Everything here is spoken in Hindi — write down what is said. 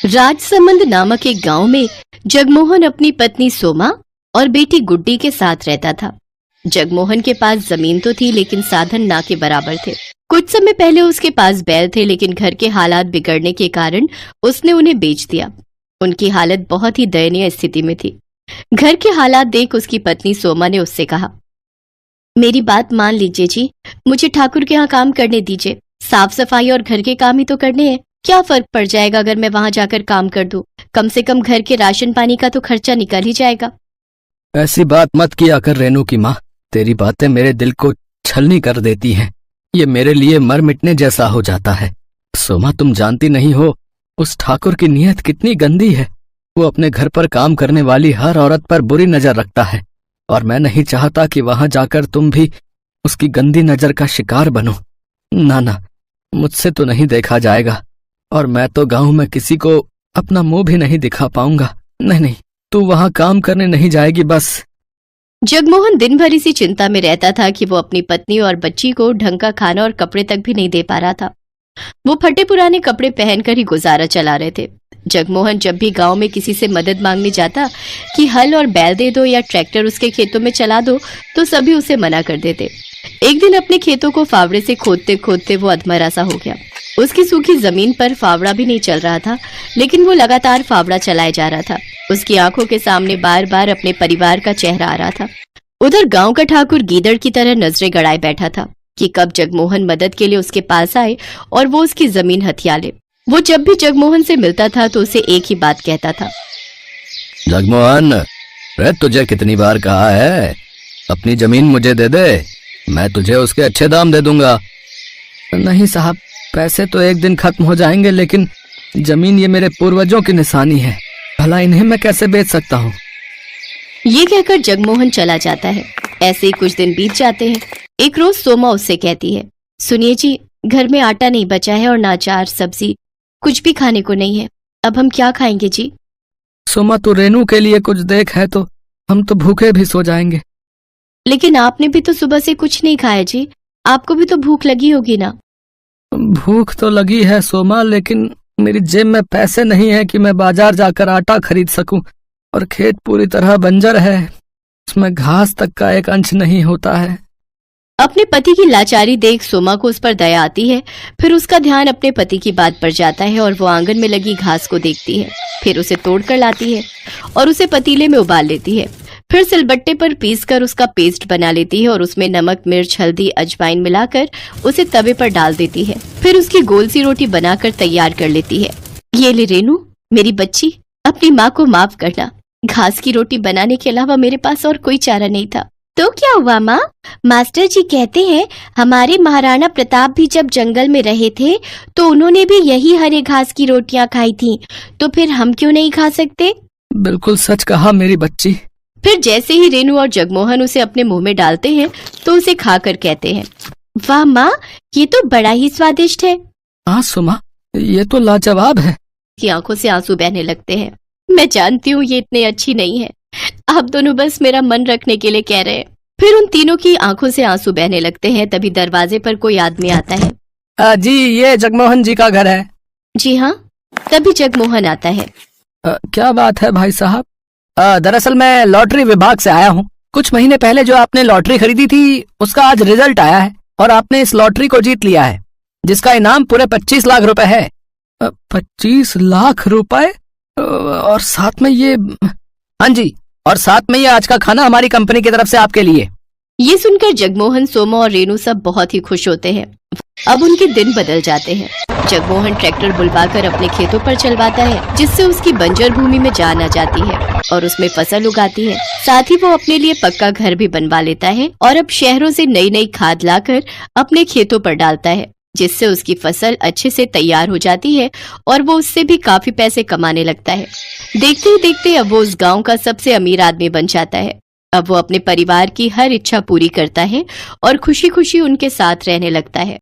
राजसमंद नामक एक गांव में जगमोहन अपनी पत्नी सोमा और बेटी गुड्डी के साथ रहता था। जगमोहन के पास जमीन तो थी लेकिन साधन ना के बराबर थे। कुछ समय पहले उसके पास बैल थे लेकिन घर के हालात बिगड़ने के कारण उसने उन्हें बेच दिया। उनकी हालत बहुत ही दयनीय स्थिति में थी। घर के हालात देख उसकी पत्नी सोमा ने उससे कहा, मेरी बात मान लीजिए जी, मुझे ठाकुर के यहाँ काम करने दीजिए। साफ सफाई और घर के काम ही तो करने हैं। क्या फर्क पड़ जाएगा अगर मैं वहां जाकर काम कर दूं? कम से कम घर के राशन पानी का तो खर्चा निकल ही जाएगा। ऐसी बात मत किया कर रेनू की माँ, तेरी बातें मेरे दिल को छलनी कर देती हैं। ये मेरे लिए मर मिटने जैसा हो जाता है। सोमा, तुम जानती नहीं हो उस ठाकुर की नीयत कितनी गंदी है। वो अपने घर पर काम करने वाली हर औरत पर बुरी नजर रखता है और मैं नहीं चाहता कि वहां जाकर तुम भी उसकी गंदी नजर का शिकार बनो। ना ना, मुझसे तो नहीं देखा जाएगा और मैं तो गांव में किसी को अपना मुंह भी नहीं दिखा पाऊंगा। नहीं नहीं, तू वहां काम करने नहीं जाएगी बस। जगमोहन दिन भर इसी चिंता में रहता था कि वो अपनी पत्नी और बच्ची को ढंग का खाना और कपड़े तक भी नहीं दे पा रहा था। वो फटे पुराने कपड़े पहनकर ही गुजारा चला रहे थे। जगमोहन जब भी गांव में किसी से मदद मांगने जाता कि हल और बैल दे दो या ट्रैक्टर उसके खेतों में चला दो, तो सभी उसे मना कर देते। एक दिन अपने खेतों को फावड़े से खोदते खोदते वो अधमरा सा हो गया। उसकी सूखी जमीन पर फावड़ा भी नहीं चल रहा था, लेकिन वो लगातार फावड़ा चलाए जा रहा था। उसकी आंखों के सामने बार बार अपने परिवार का चेहरा आ रहा था। उधर गांव का ठाकुर गीदड़ की तरह नजरें गड़ाए बैठा था कि कब जगमोहन मदद के लिए उसके पास आए और वो उसकी जमीन हथिया ले। वो जब भी जगमोहन से मिलता था तो उसे एक ही बात कहता था, जगमोहन, रे तुझे कितनी बार कहा है अपनी जमीन मुझे दे दे, मैं तुझे उसके अच्छे दाम दे दूंगा। नहीं साहब, पैसे तो एक दिन खत्म हो जाएंगे, लेकिन जमीन ये मेरे पूर्वजों की निशानी है, भला इन्हें मैं कैसे बेच सकता हूँ। ये कहकर जगमोहन चला जाता है। ऐसे ही कुछ दिन बीत जाते हैं। एक रोज सोमा उससे कहती है, सुनिए जी, घर में आटा नहीं बचा है और ना अचार सब्जी कुछ भी खाने को नहीं है। अब हम क्या खाएंगे जी? सोमा, तू रेनू के लिए कुछ देख, है तो हम तो भूखे भी सो जाएंगे। लेकिन आपने भी तो सुबह से कुछ नहीं खाया जी, आपको भी तो भूख लगी होगी ना। भूख तो लगी है सोमा, लेकिन मेरी जेब में पैसे नहीं है कि मैं बाजार जाकर आटा खरीद सकूं, और खेत पूरी तरह बंजर है, उसमें घास तक का एक अंश नहीं होता है। अपने पति की लाचारी देख सोमा को उस पर दया आती है। फिर उसका ध्यान अपने पति की बात पर जाता है और वो आंगन में लगी घास को देखती है। फिर उसे तोड़ कर लाती है और उसे पतीले में उबाल लेती है। फिर सिलबट्टे पर पीसकर उसका पेस्ट बना लेती है और उसमें नमक, मिर्च, हल्दी, अजवाइन मिलाकर उसे तवे पर डाल देती है। फिर उसकी गोल सी रोटी बनाकर तैयार कर लेती है। ये ले रेनू, मेरी बच्ची, अपनी माँ को माफ करना। घास की रोटी बनाने के अलावा मेरे पास और कोई चारा नहीं था। तो क्या हुआ माँ? मास्टर जी कहते हैं हमारे महाराणा प्रताप भी जब जंगल में रहे थे तो उन्होंने भी यही हरे घास की रोटियां खाई थी, तो फिर हम क्यों नहीं खा सकते? बिल्कुल सच कहा मेरी बच्ची। फिर जैसे ही रेनू और जगमोहन उसे अपने मुंह में डालते हैं तो उसे खाकर कहते हैं, वाह माँ, ये तो बड़ा ही स्वादिष्ट है। हाँ सुमा, ये तो लाजवाब है। की आंखों से आंसू बहने लगते हैं। मैं जानती हूँ ये इतनी अच्छी नहीं है, आप दोनों बस मेरा मन रखने के लिए कह रहे हैं। फिर उन तीनों की आंखों से आंसू बहने लगते हैं। तभी दरवाजे पर कोई आदमी आता है। जी, ये जगमोहन जी का घर है। जी हाँ। तभी जगमोहन आता है। क्या बात है भाई साहब? दरअसल मैं लॉटरी विभाग से आया हूँ। कुछ महीने पहले जो आपने लॉटरी खरीदी थी उसका आज रिजल्ट आया है और आपने इस लॉटरी को जीत लिया है, जिसका इनाम पूरे 25 लाख रुपए है। 25 लाख रुपए? और साथ में ये, हाँ जी, और साथ में ये आज का खाना हमारी कंपनी की तरफ से आपके लिए। ये सुनकर जगमोहन, सोमा और रेनू सब बहुत ही खुश होते हैं। अब उनके दिन बदल जाते हैं। जगमोहन ट्रैक्टर बुलवाकर अपने खेतों पर चलवाता है, जिससे उसकी बंजर भूमि में जान आ जाती है और उसमें फसल उगाती है। साथ ही वो अपने लिए पक्का घर भी बनवा लेता है और अब शहरों से नई नई खाद लाकर अपने खेतों पर डालता है, जिससे उसकी फसल अच्छे से तैयार हो जाती है और वो उससे भी काफी पैसे कमाने लगता है। देखते ही देखते अब वो उस गांव का सबसे अमीर आदमी बन जाता है। अब वो अपने परिवार की हर इच्छा पूरी करता है और खुशी खुशी उनके साथ रहने लगता है।